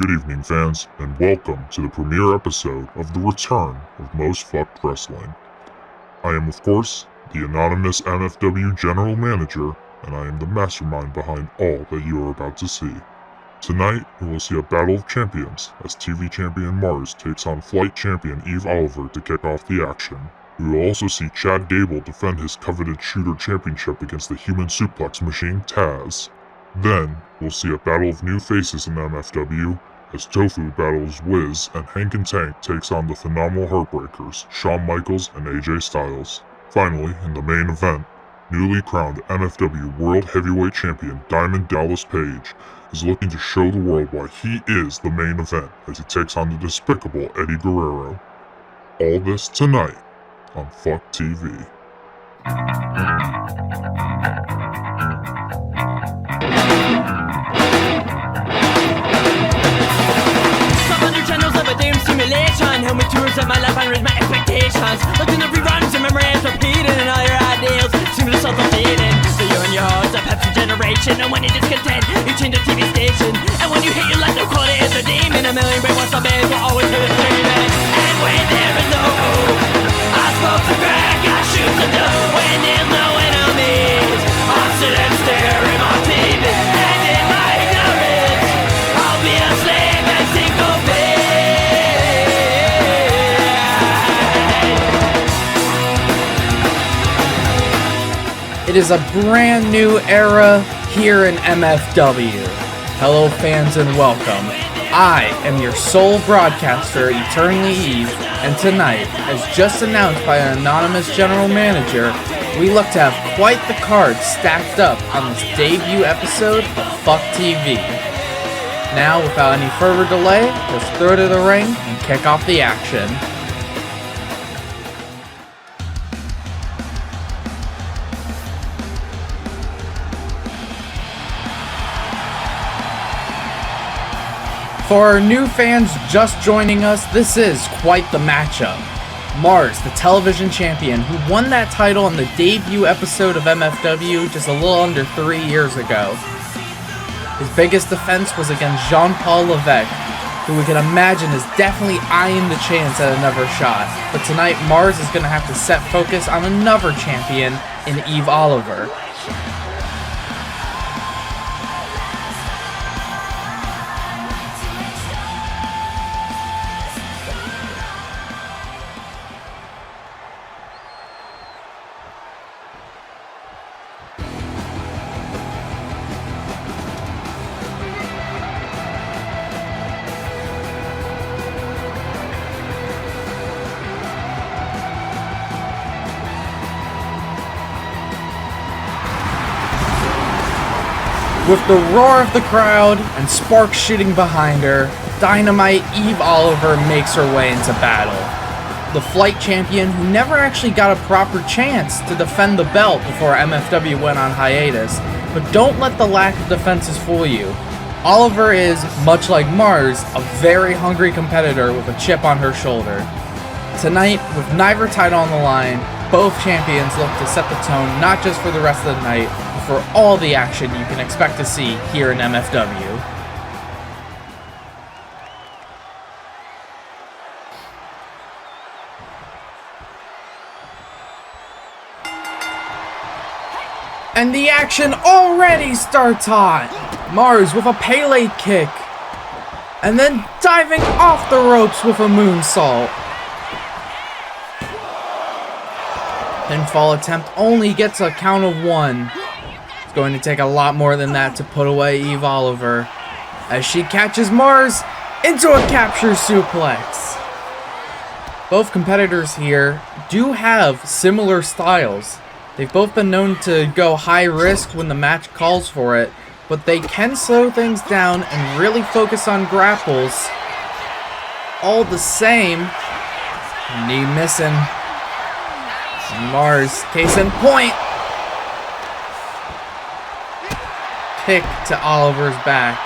Good evening, fans, and welcome to the premiere episode of The Return of Most Fucked Wrestling. I am, of course, the anonymous MFW General Manager, and I am the mastermind behind all that you are about to see. Tonight, we will see a battle of champions as TV champion Mars takes on flight champion Eve Oliver to kick off the action. We will also see Chad Gable defend his coveted shooter championship against the human suplex machine Taz. Then, we'll see a battle of new faces in MFW as Tofu battles Wiz and Hank and Tank takes on the phenomenal Heartbreakers, Shawn Michaels and AJ Styles. Finally, in the main event, newly crowned MFW World Heavyweight Champion Diamond Dallas Page is looking to show the world why he is the main event as he takes on the despicable Eddie Guerrero. All this tonight on Fuck TV. Channels of a damn simulation. Help me tours of my life and raise my expectations. Looked in the reruns and memories repeating, and all your ideals seem to self-defeating. So you and your heart's a Pepsi generation, and when you're discontent, you change the TV station. And when you hate your life, no call it is a demon. A million brainwashed men will always do it dreaming. And when there is no hope, I smoke the crack, I shoot the dough. When there's no enemies, I sit and stare at my TV. And in my ignorance, I'll be a slave and sink no pain. It is a brand new era here in MFW. Hello fans and welcome. I am your sole broadcaster, Eternally Eve, and tonight, as just announced by an anonymous general manager, we look to have quite the card stacked up on this debut episode of Fuck TV. Now, without any further delay, let's throw to the ring and kick off the action. For our new fans just joining us, this is quite the matchup. Mars, the television champion, who won that title on the debut episode of MFW just a little under 3 years ago. His biggest defense was against Jean-Paul Levesque, who we can imagine is definitely eyeing the chance at another shot. But tonight, Mars is going to have to set focus on another champion in Eve Oliver. With the roar of the crowd and sparks shooting behind her, Dynamite Eve Oliver makes her way into battle. The flight champion who never actually got a proper chance to defend the belt before MFW went on hiatus, but don't let the lack of defenses fool you. Oliver is, much like Mars, a very hungry competitor with a chip on her shoulder. Tonight, with neither title on the line, both champions look to set the tone not just for the rest of the night, but for all the action you can expect to see here in MFW. And the action already starts hot! Mars with a Pele kick, and then diving off the ropes with a moonsault. Pinfall attempt only gets a count of 1. It's going to take a lot more than that to put away Eve Oliver, as she catches Mars into a capture suplex. Both competitors here do have similar styles. They've both been known to go high risk when the match calls for it, but they can slow things down and really focus on grapples. All the same, knee missing. Mars, case in point. Kick to Oliver's back.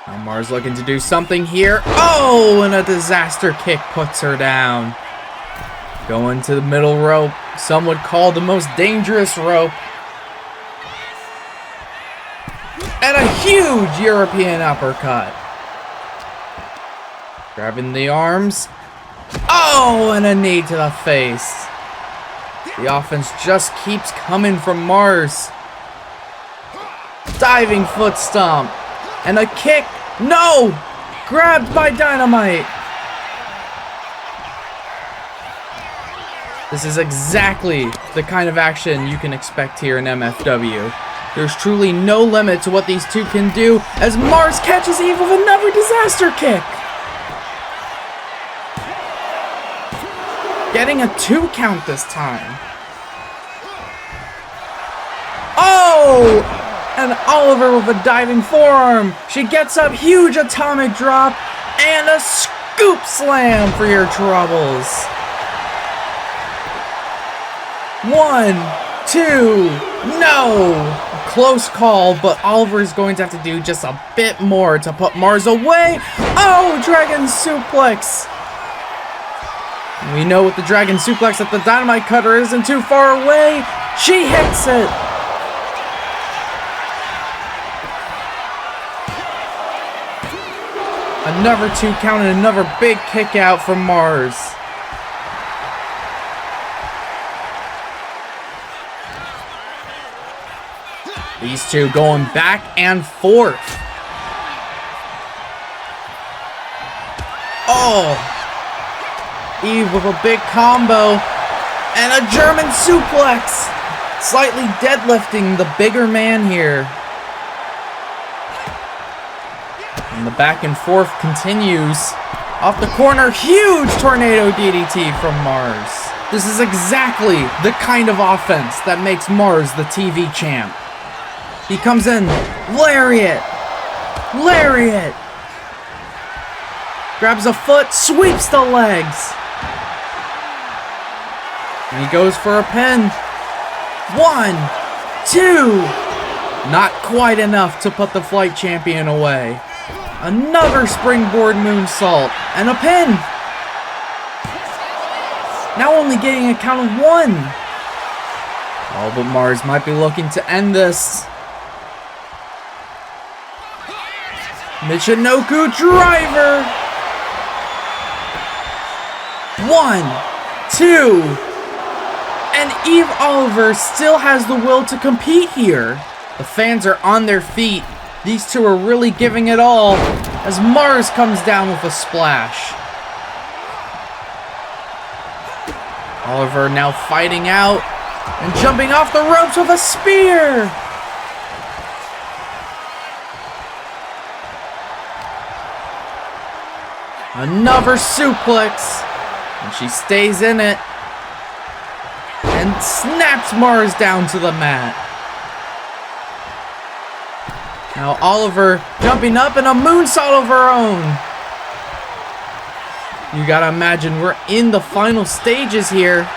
Now Mars looking to do something here. Oh, and a disaster kick puts her down. Going to the middle rope. Some would call the most dangerous rope. And a huge European uppercut. Grabbing the arms. Oh, and a knee to the face. The offense just keeps coming from Mars. Diving foot stomp. And a kick. No! Grabbed by Dynamite. This is exactly the kind of action you can expect here in MFW. There's truly no limit to what these two can do as Mars catches Eve with another disaster kick. Getting a 2 count this time. Oh! And Oliver with a diving forearm. She gets up, huge atomic drop, and a scoop slam for your troubles. 1, 2, no! Close call, but Oliver is going to have to do just a bit more to put Mars away. Oh, Dragon Suplex! We know with the Dragon Suplex that the Dynamite Cutter isn't too far away. She hits it. Another 2 count and another big kick out from Mars. These two going back and forth. Oh! Eve with a big combo. And a German suplex. Slightly deadlifting the bigger man here. And the back and forth continues. Off the corner, huge tornado DDT from Mars. This is exactly the kind of offense that makes Mars the TV champ. He comes in, lariat, lariat. Grabs a foot, sweeps the legs. And he goes for a pin. 1, 2. Not quite enough to put the Flight Champion away. Another springboard moonsault and a pin. Now only getting a count of 1. Oh, but Mars might be looking to end this. Michinoku driver. 1, 2. And Eve Oliver still has the will to compete here. The fans are on their feet. These two are really giving it all as Mars comes down with a splash. Oliver now fighting out and jumping off the ropes with a spear. Another suplex, and she stays in it and snaps Mars down to the mat. Now Oliver jumping up in a moonsault of her own. You gotta imagine we're in the final stages here.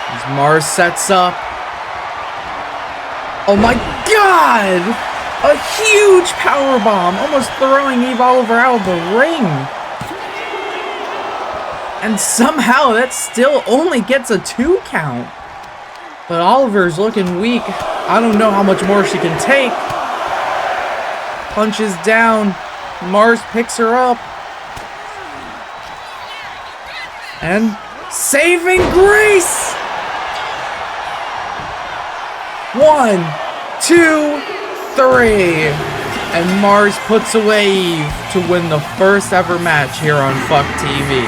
As Mars sets up. Oh my God! A huge powerbomb, almost throwing Eve Oliver out of the ring. And somehow that still only gets a 2 count. But Oliver's looking weak. I don't know how much more she can take. Punches down. Mars picks her up. And saving grace. 1, 2, 3. And Mars puts away Eve to win the first ever match here on Fuck TV.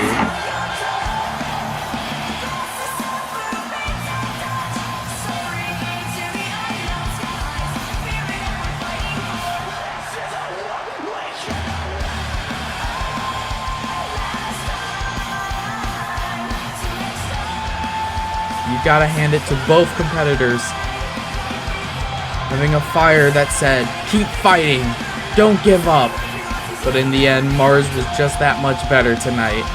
You gotta hand it to both competitors. Having a fire that said, keep fighting, don't give up. But in the end, Mars was just that much better tonight.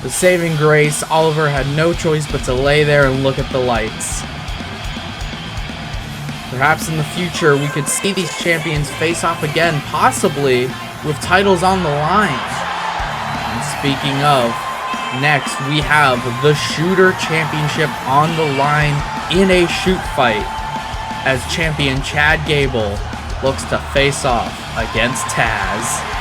The saving grace, Oliver had no choice but to lay there and look at the lights. For Perhaps in the future we could see these champions face off again, possibly with titles on the line. And speaking of, next we have the Shooter Championship on the line in a shoot fight, as champion Chad Gable looks to face off against Taz.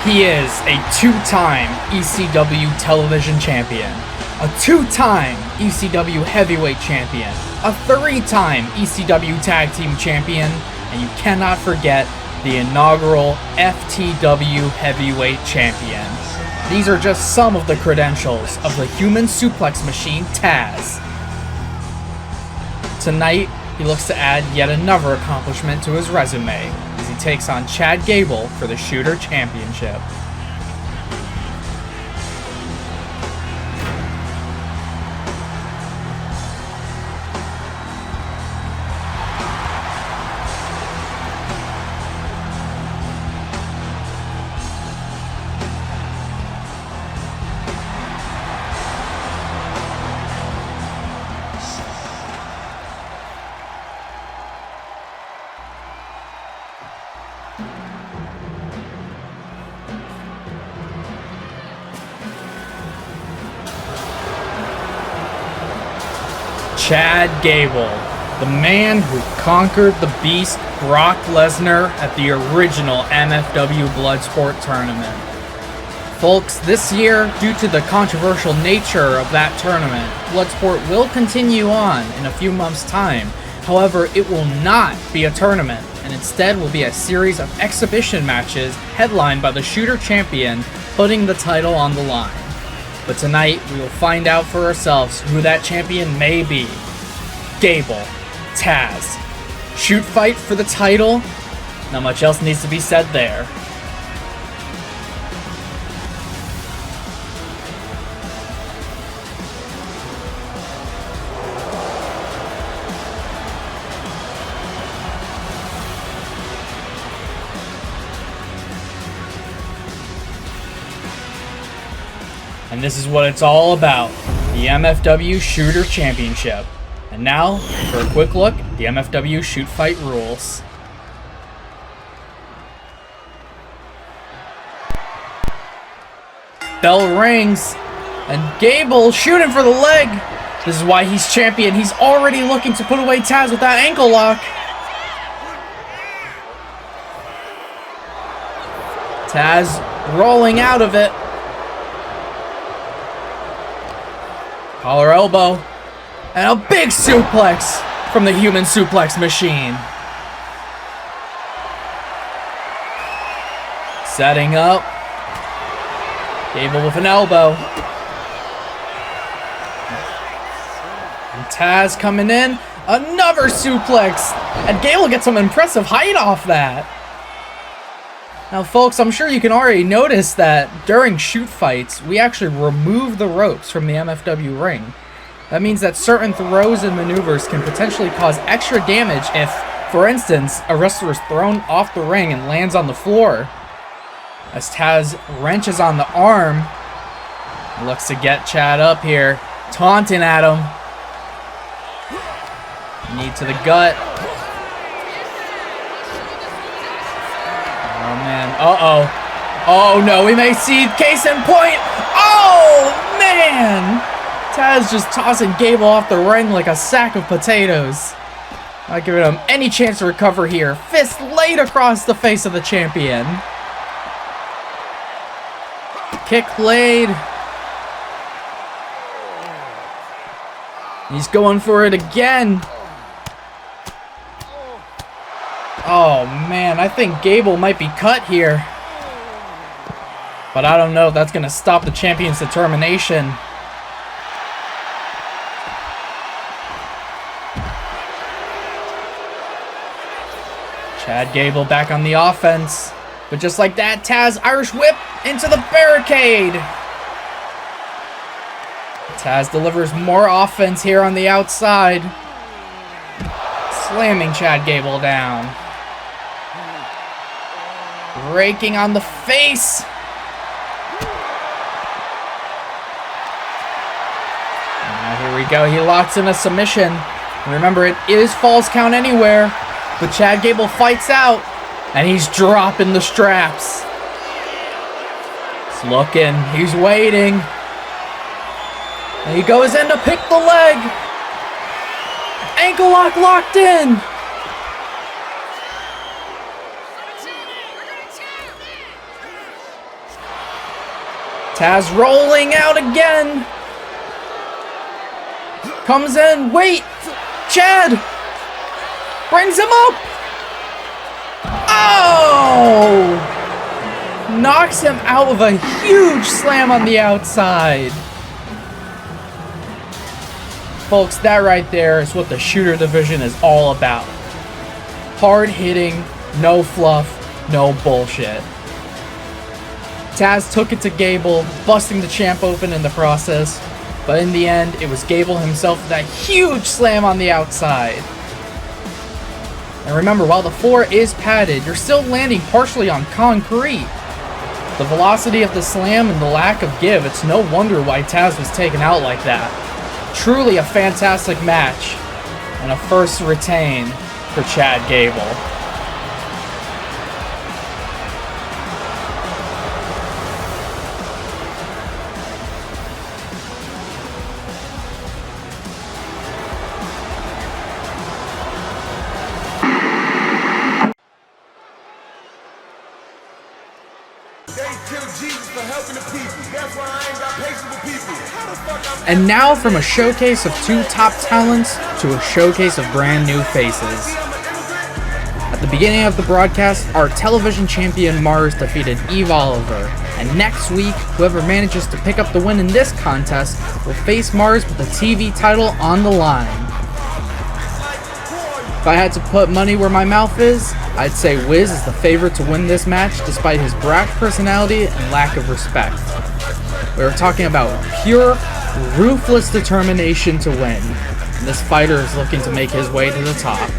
He is a two-time ECW television champion, a two-time ECW heavyweight champion, a three-time ECW tag team champion, and you cannot forget the inaugural FTW heavyweight champion. These are just some of the credentials of the human suplex machine, Taz. Tonight, he looks to add yet another accomplishment to his resume, as he takes on Chad Gable for the Shooter Championship. Chad Gable, the man who conquered the beast Brock Lesnar at the original MFW Bloodsport tournament. Folks, this year, due to the controversial nature of that tournament, Bloodsport will continue on in a few months' time. However, it will not be a tournament, and instead will be a series of exhibition matches headlined by the Shooter Champion putting the title on the line. But tonight, we will find out for ourselves who that champion may be. Gable, Taz. Shoot fight for the title? Not much else needs to be said there. And this is what it's all about, the MFW Shooter Championship. And now, for a quick look at the MFW Shoot Fight rules. Bell rings, and Gable shooting for the leg. This is why he's champion. He's already looking to put away Taz with that ankle lock. Taz rolling out of it. Collar elbow. And a big suplex from the human suplex machine. Setting up. Gable with an elbow. And Taz coming in. Another suplex. And Gable gets some impressive height off that. Now, folks, I'm sure you can already notice that during shoot fights, we actually remove the ropes from the MFW ring. That means that certain throws and maneuvers can potentially cause extra damage if, for instance, a wrestler is thrown off the ring and lands on the floor. As Taz wrenches on the arm, looks to get Chad up here, taunting at him. Knee to the gut. Oh man, oh no, we may see case in point. Oh man, Taz just tossing Gable off the ring like a sack of potatoes. Not giving him any chance to recover here. Fist laid across the face of the champion. Kick laid. He's going for it again. Oh man, I think Gable might be cut here. But I don't know if that's going to stop the champion's determination. Chad Gable back on the offense. But just like that, Taz Irish whip into the barricade. Taz delivers more offense here on the outside. Slamming Chad Gable down. Raking on the face. Now here we go. He locks in a submission. Remember, it is falls count anywhere. But Chad Gable fights out. And he's dropping the straps. He's looking. He's waiting. And he goes in to pick the leg. Ankle lock locked in. Taz rolling out again. Comes in. Wait. Chad. Brings him up. Oh! Knocks him out with a huge slam on the outside. Folks, that right there is what the shooter division is all about. Hard hitting, no fluff, no bullshit. Taz took it to Gable, busting the champ open in the process. But in the end, it was Gable himself with that huge slam on the outside. And remember, while the floor is padded, you're still landing partially on concrete. The velocity of the slam and the lack of give, it's no wonder why Taz was taken out like that. Truly a fantastic match, and a first retain for Chad Gable. And now from a showcase of two top talents to a showcase of brand new faces. At the beginning of the broadcast, our television champion Mars defeated Eve Oliver. And next week, whoever manages to pick up the win in this contest will face Mars with the TV title on the line. If I had to put money where my mouth is, I'd say Wiz is the favorite to win this match despite his brash personality and lack of respect. We were talking about pure, ruthless determination to win. And this fighter is looking to make his way to the top.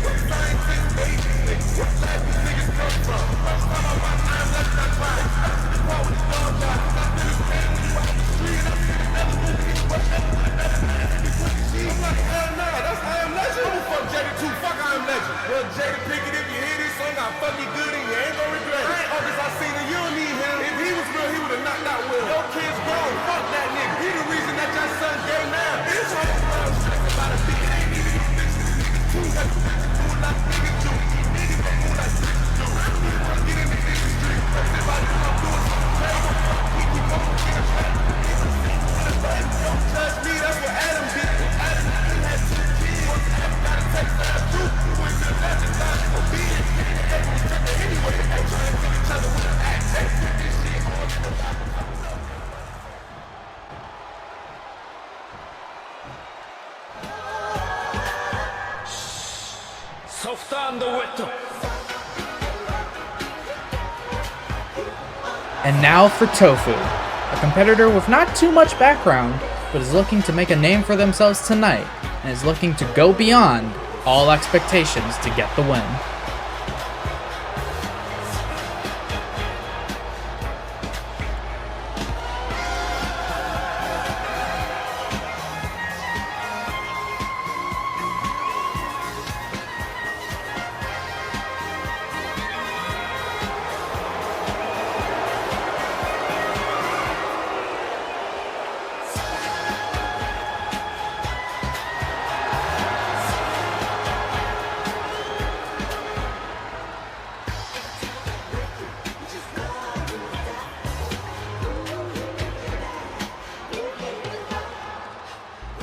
And now for Tofu, a competitor with not too much background, but is looking to make a name for themselves tonight, and is looking to go beyond all expectations to get the win.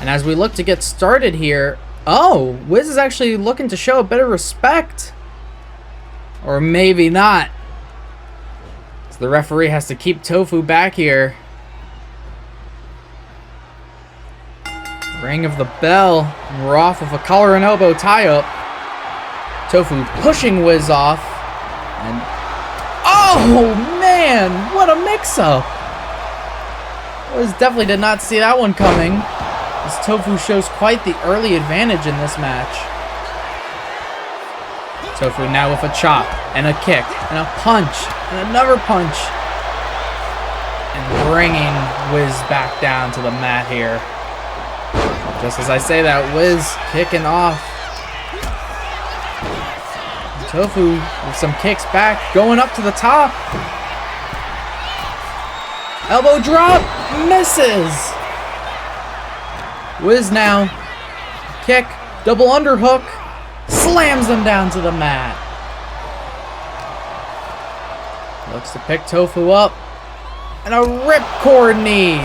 And as we look to get started here, oh, Wiz is actually looking to show a bit of respect. Or maybe not. So the referee has to keep Tofu back here. Ring of the bell. We're off of a collar and elbow tie-up. Tofu pushing Wiz off. And oh man, what a mix-up! Wiz definitely did not see that one coming, as Tofu shows quite the early advantage in this match. Tofu now with a chop, and a kick, and a punch, and another punch. And bringing Wiz back down to the mat here. Just as I say that, Wiz kicking off. Tofu with some kicks back, going up to the top. Elbow drop, misses. Wiz now, kick, double underhook, slams them down to the mat. Looks to pick Tofu up, and a ripcord knee.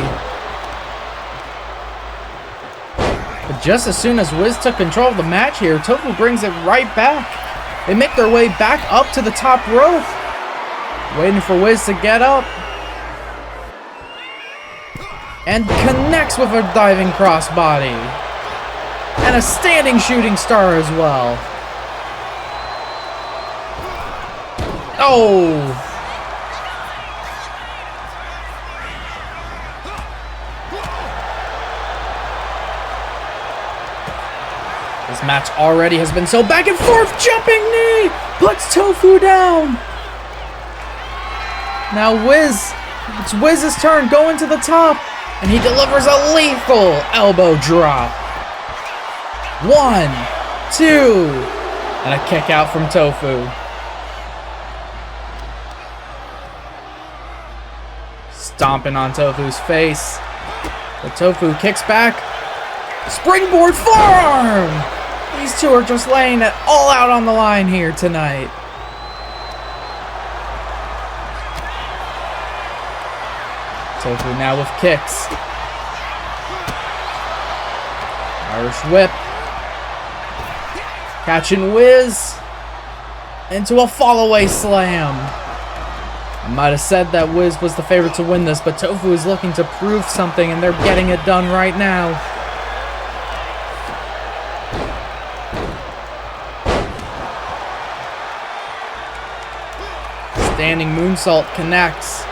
But just as soon as Wiz took control of the match here, Tofu brings it right back. They make their way back up to the top rope, waiting for Wiz to get up. And connects with a diving crossbody. And a standing shooting star as well. Oh! This match already has been so back and forth. Jumping knee puts Tofu down. Now it's Wiz's turn, going to the top, and he delivers a lethal elbow drop. 1, 2, and a kick out from Tofu. Stomping on Tofu's face, but Tofu kicks back. Springboard forearm! These two are just laying it all out on the line here tonight. Tofu now with kicks. Irish whip. Catching Wiz into a fall-away slam. I might have said that Wiz was the favorite to win this, but Tofu is looking to prove something, and they're getting it done right now. Standing moonsault connects.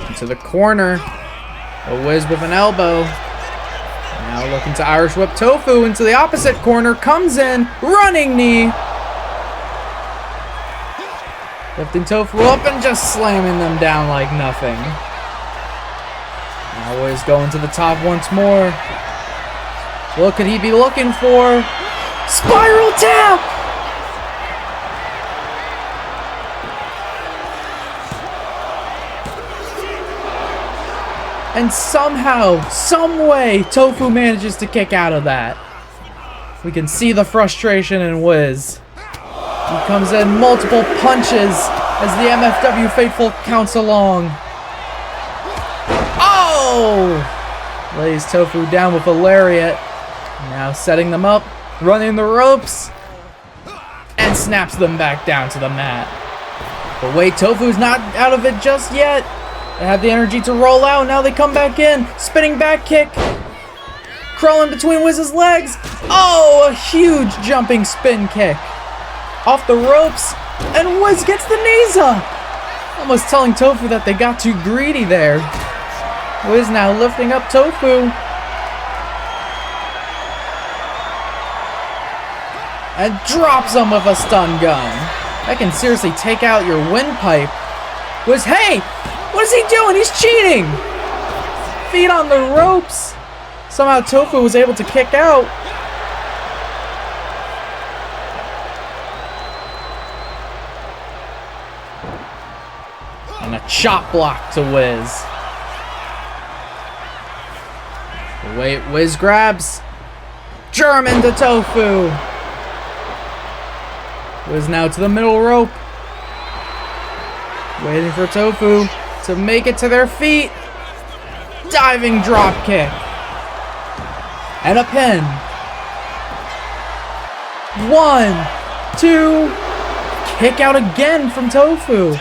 Into the corner. A Wiz with an elbow. Now looking to Irish whip Tofu into the opposite corner. Comes in. Running knee. Lifting Tofu up and just slamming them down like nothing. Now Wiz going to the top once more. What could he be looking for? Spiral tap! And somehow, some way, Tofu manages to kick out of that. We can see the frustration in Wiz. He comes in multiple punches as the MFW faithful counts along. Oh! Lays Tofu down with a lariat. Now setting them up, running the ropes, and snaps them back down to the mat. But wait, Tofu's not out of it just yet. They have the energy to roll out. Now they come back in. Spinning back kick. Crawling between Wiz's legs. Oh, a huge jumping spin kick. Off the ropes. And Wiz gets the knees up. Almost telling Tofu that they got too greedy there. Wiz now lifting up Tofu. And drops him with a stun gun. That can seriously take out your windpipe. Wiz, hey! What is he doing? He's cheating! Feet on the ropes. Somehow Tofu was able to kick out. And a chop block to Wiz. Wait, Wiz grabs. German to Tofu. Wiz now to the middle rope. Waiting for Tofu to make it to their feet. Diving drop kick. And a pin. 1, 2. Kick out again from Tofu.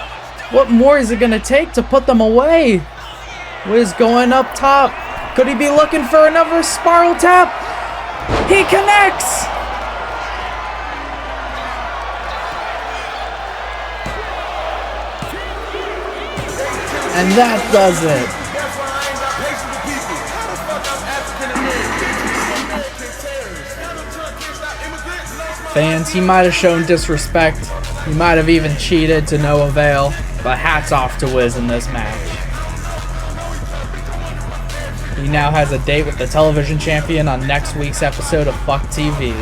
What more is it going to take to put them away? Wiz going up top. Could he be looking for another spiral tap? He connects! And that does it. Fans, he might have shown disrespect. He might have even cheated to no avail. But hats off to Wiz in this match. He now has a date with the television champion on next week's episode of Fuck TV.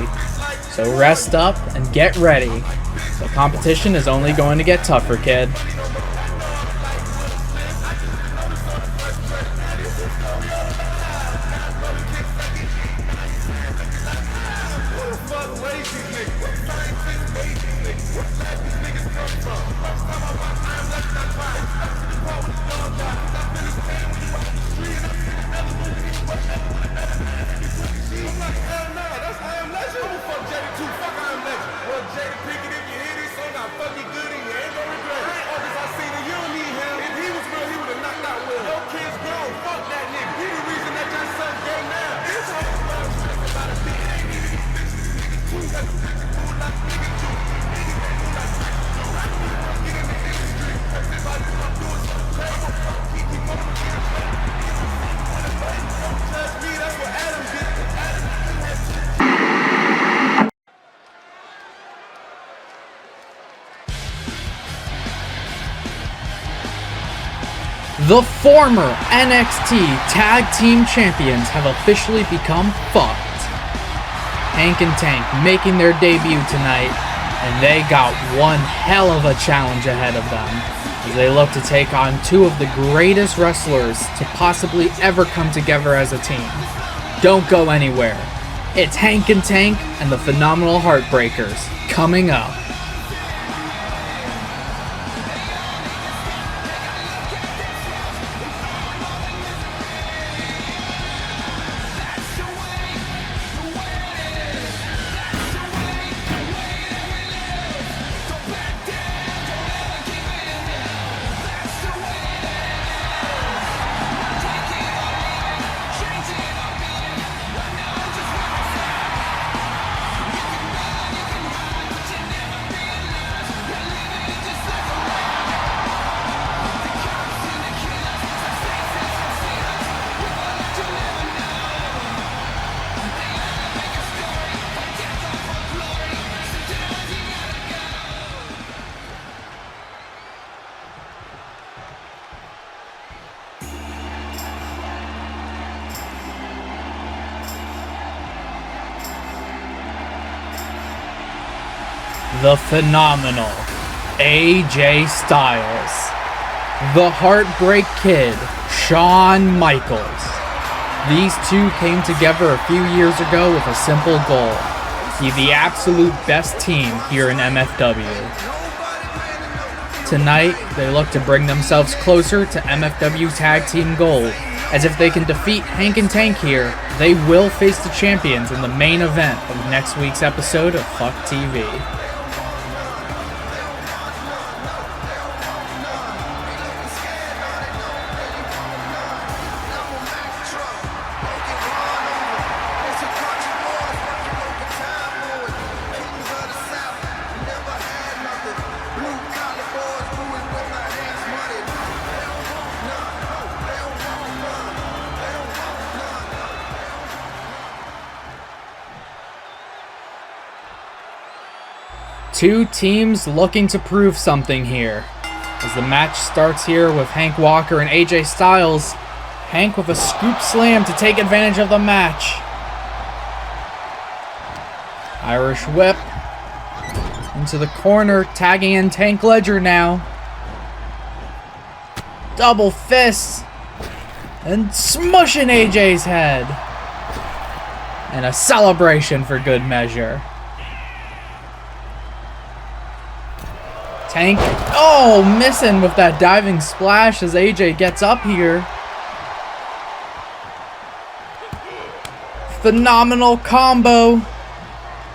So rest up and get ready. The competition is only going to get tougher, kid. The former NXT Tag Team Champions have officially become fucked. Hank and Tank making their debut tonight, and they got one hell of a challenge ahead of them as they look to take on two of the greatest wrestlers to possibly ever come together as a team. Don't go anywhere. It's Hank and Tank and the Phenomenal Heartbreakers coming up. The phenomenal AJ Styles, the Heartbreak Kid, Shawn Michaels. These two came together a few years ago with a simple goal: be the absolute best team here in MFW. Tonight, they look to bring themselves closer to MFW Tag Team Gold, as if they can defeat Hank and Tank here, they will face the champions in the main event of next week's episode of Fuck TV. Two teams looking to prove something here. As the match starts here with Hank Walker and AJ Styles. Hank with a scoop slam to take advantage of the match. Irish whip. Into the corner, tagging in Tank Ledger now. Double fists. And smushing AJ's head. And a celebration for good measure. Tank, oh, missing with that diving splash as AJ gets up here. Phenomenal combo,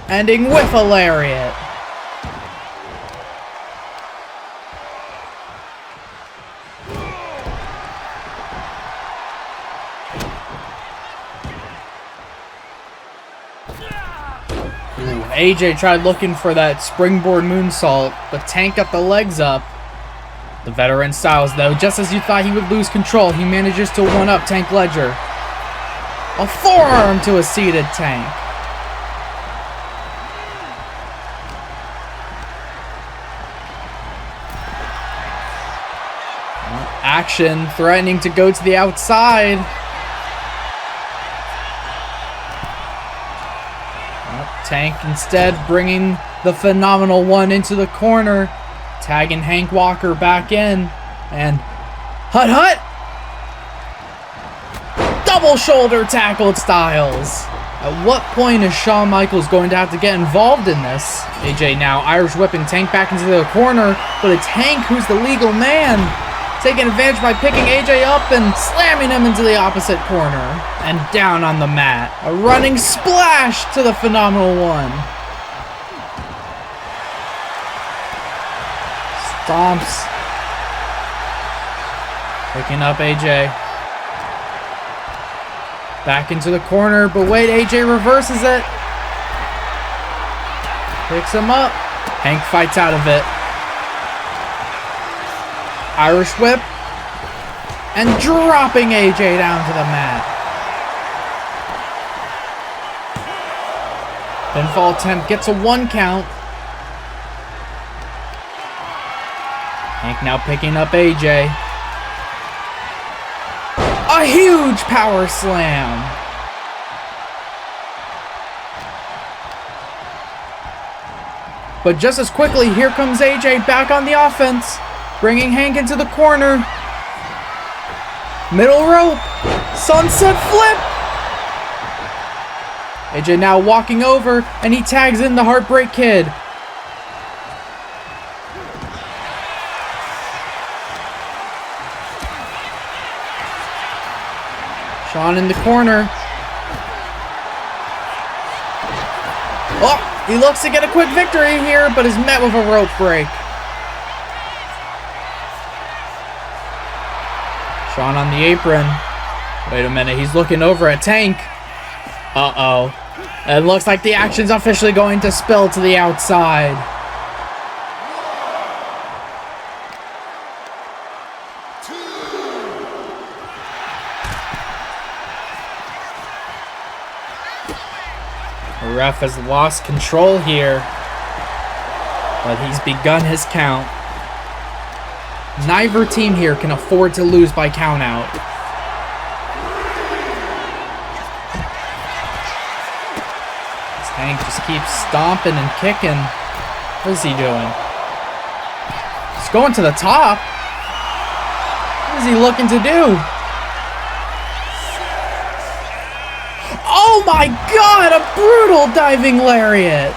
ending with a lariat. AJ tried looking for that springboard moonsault, but Tank got the legs up. The veteran Styles, though, just as you thought he would lose control, he manages to one-up Tank Ledger. A forearm to a seated Tank. Action threatening to go to the outside. Tank instead bringing the phenomenal one into the corner, tagging Hank Walker back in, and Hut! Double shoulder tackled Styles. At what point is Shawn Michaels going to have to get involved in this? AJ now Irish whipping Tank back into the corner, but it's Hank who's the legal man, taking advantage by picking AJ up and slamming him into the opposite corner. And down on the mat. A running splash to the phenomenal one. Stomps. Picking up AJ. Back into the corner, but wait, AJ reverses it. Picks him up. Hank fights out of it. Irish whip. And dropping AJ down to the mat. Pinfall attempt gets a 1 count. Hank now picking up AJ. A huge power slam. But just as quickly, here comes AJ back on the offense, bringing Hank into the corner. Middle rope. Sunset flip. AJ now walking over, and he tags in the Heartbreak Kid. Shawn in the corner. Oh, he looks to get a quick victory here, but is met with a rope break. Shawn on the apron. Wait a minute, he's looking over at Tank. Uh-oh. It looks like the action's officially going to spill to the outside. The ref has lost control here, but he's begun his count. Neither team here can afford to lose by countout. Hank just keeps stomping and kicking. What is he doing? He's going to the top. What is he looking to do? Oh my God, a brutal diving lariat.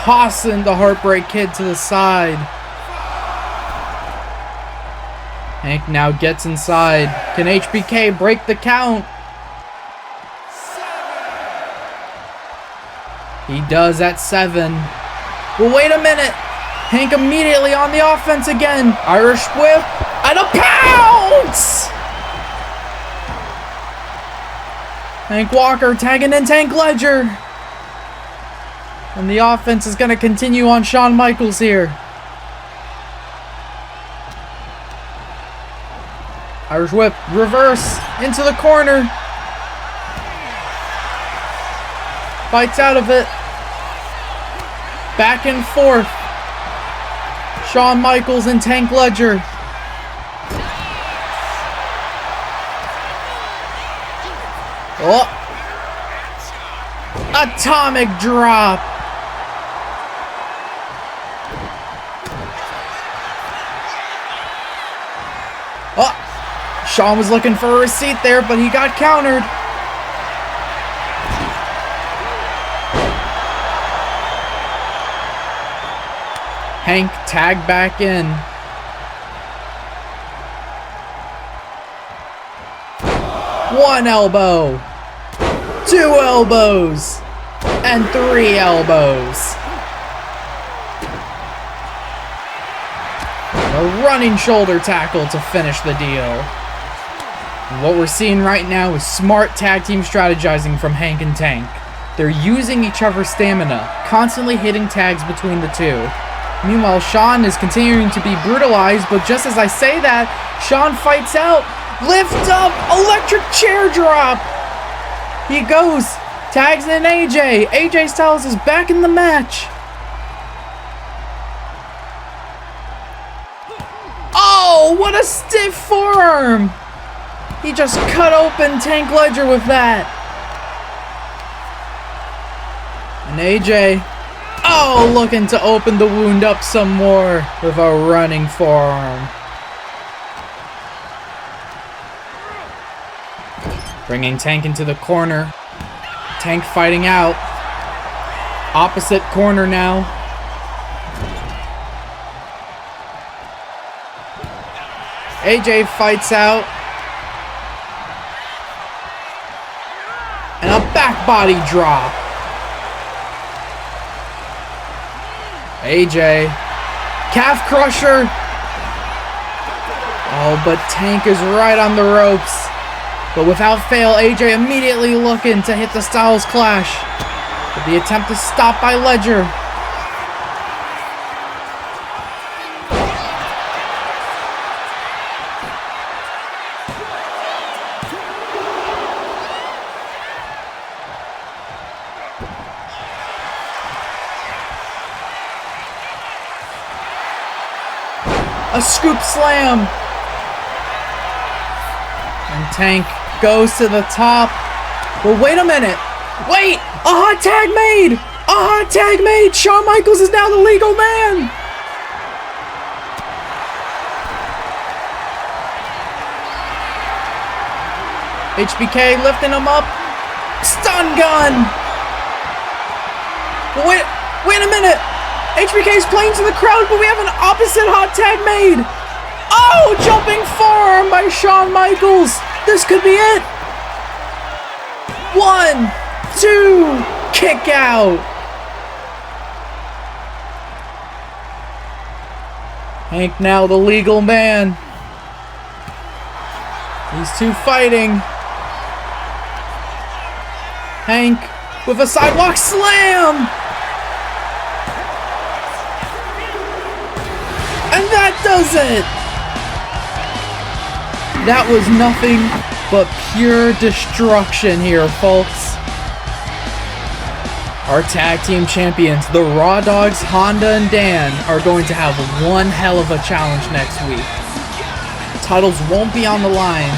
Tossing the Heartbreak Kid to the side. Hank now gets inside. Can HBK break the count? He does at 7. But wait a minute. Hank immediately on the offense again. Irish whip and a pounce! Hank Walker tagging in Tank Ledger. And the offense is going to continue on Shawn Michaels here. Irish whip, reverse, into the corner. Fights out of it. Back and forth. Shawn Michaels and Tank Ledger. Oh. Atomic drop. Oh, Shawn was looking for a receipt there, but he got countered. Hank tagged back in. One elbow. 2 elbows, and 3 elbows. A running shoulder tackle to finish the deal. And what we're seeing right now is smart tag team strategizing from Hank and Tank. They're using each other's stamina, constantly hitting tags between the two. Meanwhile, Sean is continuing to be brutalized, but just as I say that, Sean fights out. Lift up, electric chair drop. He goes, tags in AJ. AJ Styles is back in the match. Oh, what a stiff forearm. He just cut open Tank Ledger with that. And AJ, oh, looking to open the wound up some more with a running forearm. Bringing Tank into the corner. Tank fighting out. Opposite corner now. AJ fights out. And a back body drop. AJ. Calf crusher. Oh, but Tank is right on the ropes. But without fail, AJ immediately looking to hit the Styles Clash. But the attempt is stopped by Ledger. A scoop slam. And Tank goes to the top. Well, wait a minute. Wait! A hot tag made! A hot tag made! Shawn Michaels is now the legal man! HBK lifting him up. Stun gun! Wait a minute! HBK's playing to the crowd, but we have an opposite hot tag made! Oh! Jumping forearm by Shawn Michaels! This could be it! 1, 2, kick out! Hank now the legal man. These two fighting. Hank with a sidewalk slam! And that does it! That was nothing but pure destruction here, folks. Our tag team champions, the Raw Dogs, Honda and Dan, are going to have one hell of a challenge next week. Titles won't be on the line,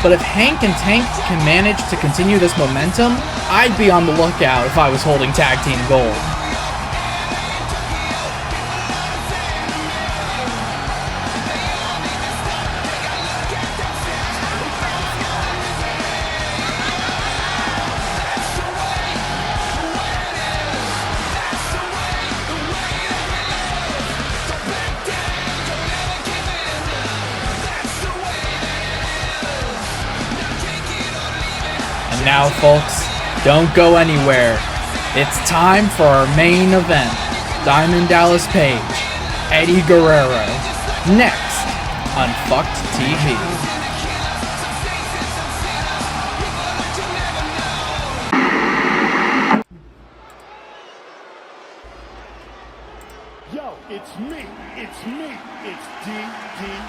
but if Hank and Tank can manage to continue this momentum, I'd be on the lookout if I was holding tag team gold. Now, folks, don't go anywhere. It's time for our main event. Diamond Dallas Page, Eddie Guerrero, next on Fucked TV. Yo, it's me, it's DDP.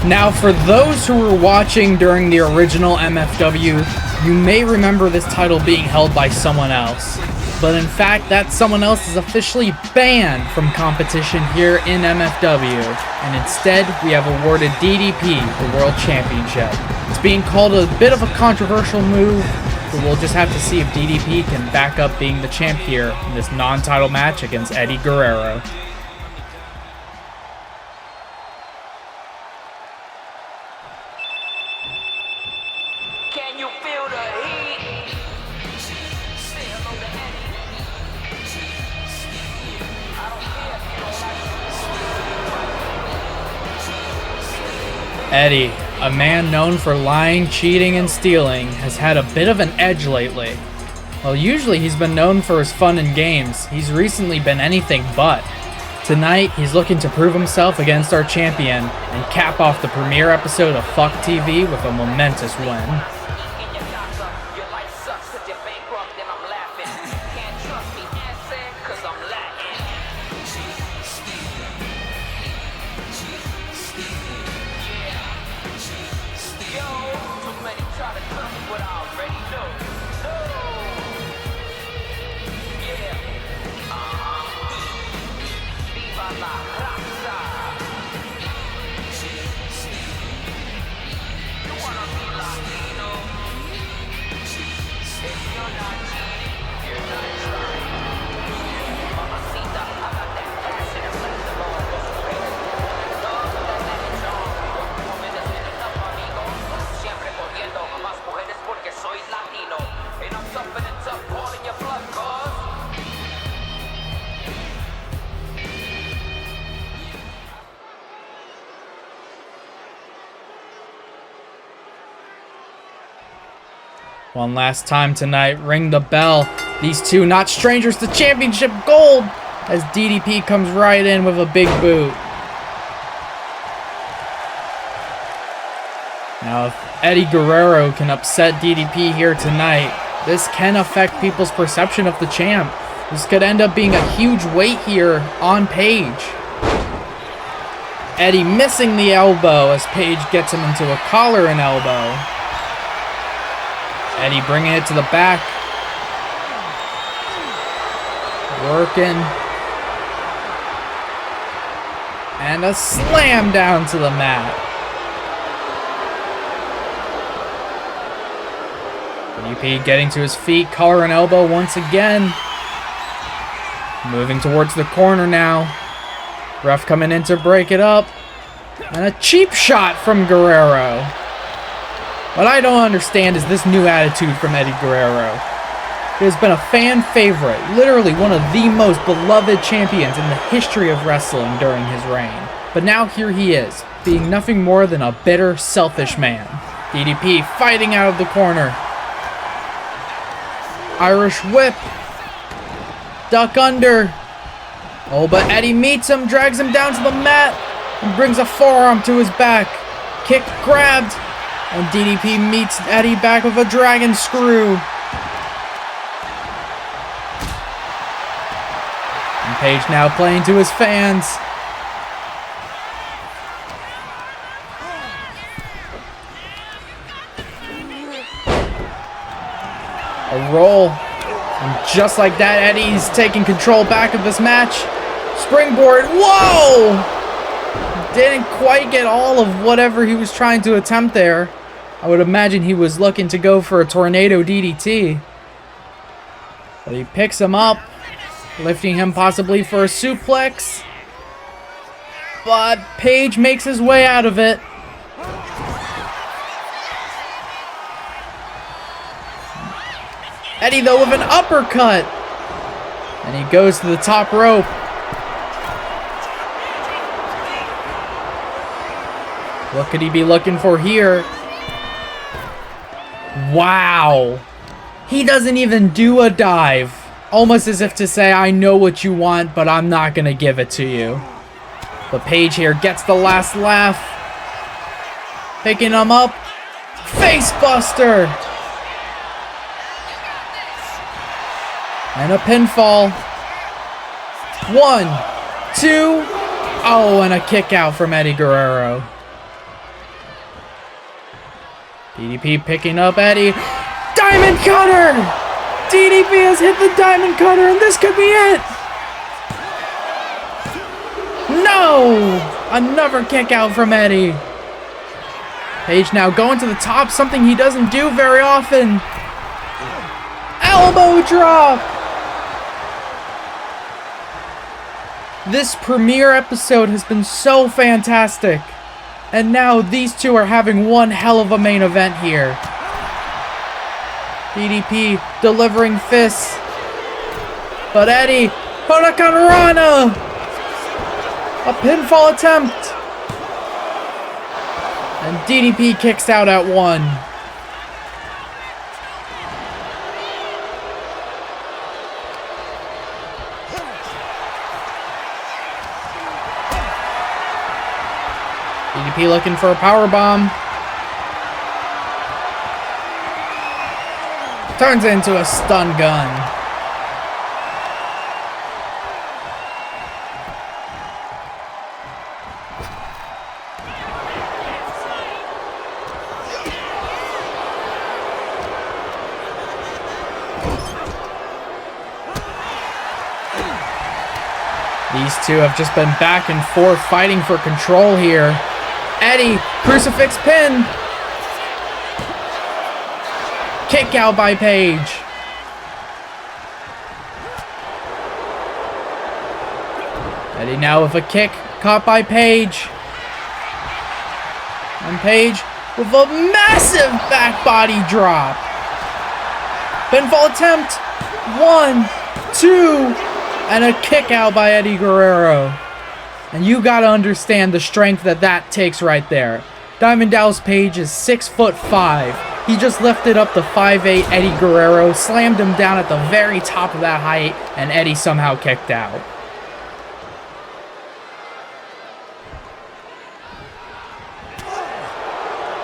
Now, for those who were watching during the original MFW, you may remember this title being held by someone else. But in fact, that someone else is officially banned from competition here in MFW. And instead, we have awarded DDP the World Championship. It's being called a bit of a controversial move, but we'll just have to see if DDP can back up being the champ here in this non-title match against Eddie Guerrero. Eddie, a man known for lying, cheating, and stealing, has had a bit of an edge lately. While usually he's been known for his fun and games, he's recently been anything but. Tonight, he's looking to prove himself against our champion and cap off the premiere episode of Fuck TV with a momentous win. One last time tonight, ring the bell. These two not strangers to championship gold as DDP comes right in with a big boot. Now, if Eddie Guerrero can upset DDP here tonight, this can affect people's perception of the champ. This could end up being a huge weight here on Paige. Eddie missing the elbow as Paige gets him into a collar and elbow. Eddie bringing it to the back. Working. And a slam down to the mat. DDP getting to his feet, collar and elbow once again. Moving towards the corner now. Ref coming in to break it up. And a cheap shot from Guerrero. What I don't understand is this new attitude from Eddie Guerrero. He has been a fan favorite, literally one of the most beloved champions in the history of wrestling during his reign. But now here he is, being nothing more than a bitter, selfish man. DDP fighting out of the corner. Irish whip. Duck under. Oh, but Eddie meets him, drags him down to the mat, and brings a forearm to his back. Kick grabbed. And DDP meets Eddie back with a dragon screw. And Paige now playing to his fans. A roll. And just like that, Eddie's taking control back of this match. Springboard. Whoa! Didn't quite get all of whatever he was trying to attempt there. I would imagine he was looking to go for a tornado DDT. But he picks him up, lifting him possibly for a suplex. But Paige makes his way out of it. Eddie, though, with an uppercut. And he goes to the top rope. What could he be looking for here? Wow. He doesn't even do a dive. Almost as if to say, I know what you want, but I'm not going to give it to you. But Paige here gets the last laugh. Picking him up. Face buster. And a pinfall. 1, 2. Oh, and a kick out from Eddie Guerrero. DDP picking up Eddie. Diamond cutter! DDP has hit the diamond cutter, and this could be it! No! Another kick out from Eddie. Paige now going to the top, something he doesn't do very often. Elbow drop! This premiere episode has been so fantastic. And now these two are having one hell of a main event here. DDP delivering fists. But Eddie, Hurricane Rana! A pinfall attempt. And DDP kicks out at 1. DDP looking for a powerbomb. Turns into a stun gun. These two have just been back and forth fighting for control here. Eddie, crucifix pin. Kick out by Paige. Eddie now with a kick, caught by Paige. And Paige with a massive back body drop. Pinfall attempt. 1, 2, and a kick out by Eddie Guerrero. And you gotta understand the strength that takes right there. Diamond Dallas Page is 6'5". He just lifted up the 5'8" Eddie Guerrero, slammed him down at the very top of that height, and Eddie somehow kicked out.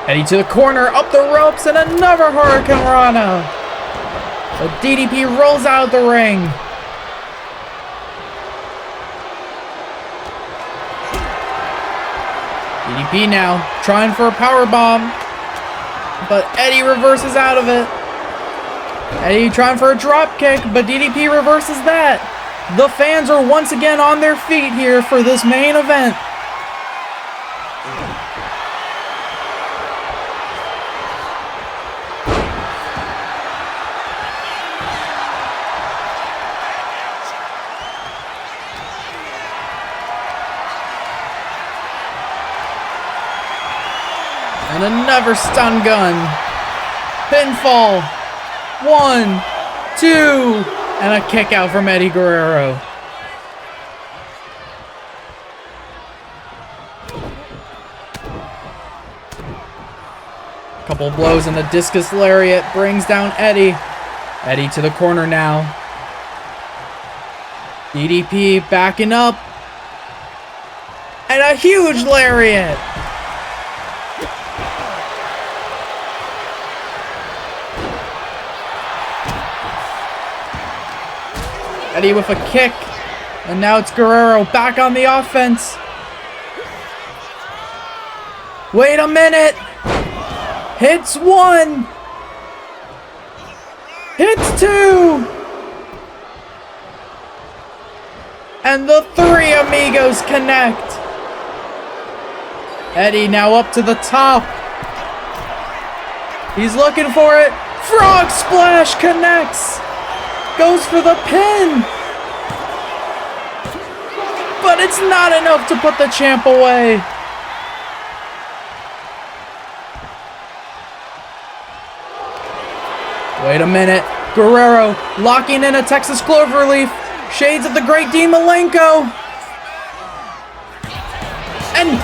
Eddie to the corner, up the ropes, and another Hurricane Rana. But DDP rolls out of the ring. DDP now trying for a powerbomb, but Eddie reverses out of it. Eddie trying for a drop kick, but DDP reverses that. The fans are once again on their feet here for this main event. And another stun gun. Pinfall. 1, 2, and a kick out from Eddie Guerrero. Couple blows and the discus lariat brings down Eddie. Eddie to the corner now. DDP backing up. And a huge lariat. Eddie with a kick, and now it's Guerrero back on the offense. Wait a minute. Hits 1. Hits 2. And the 3 amigos connect. Eddie now up to the top. He's looking for it. Frog splash connects. Goes for the pin. But it's not enough to put the champ away. Wait a minute. Guerrero locking in a Texas Cloverleaf. Shades of the Great Dean Malenko. And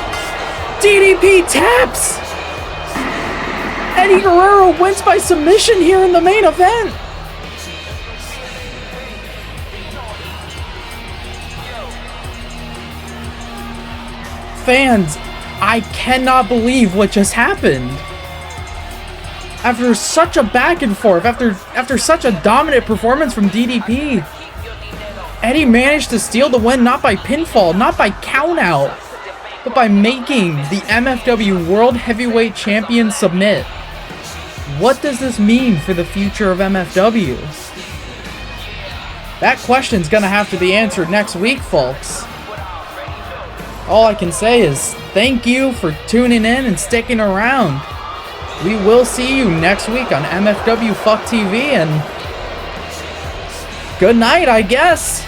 DDP taps. Eddie Guerrero wins by submission here in the main event. Fans, I cannot believe what just happened. After such a back and forth, after such a dominant performance from DDP, Eddie managed to steal the win not by pinfall, not by countout, but by making the MFW World Heavyweight Champion submit. What does this mean for the future of MFW? That question's gonna have to be answered next week, folks. All I can say is thank you for tuning in and sticking around. We will see you next week on MFW FTV, and good night, I guess.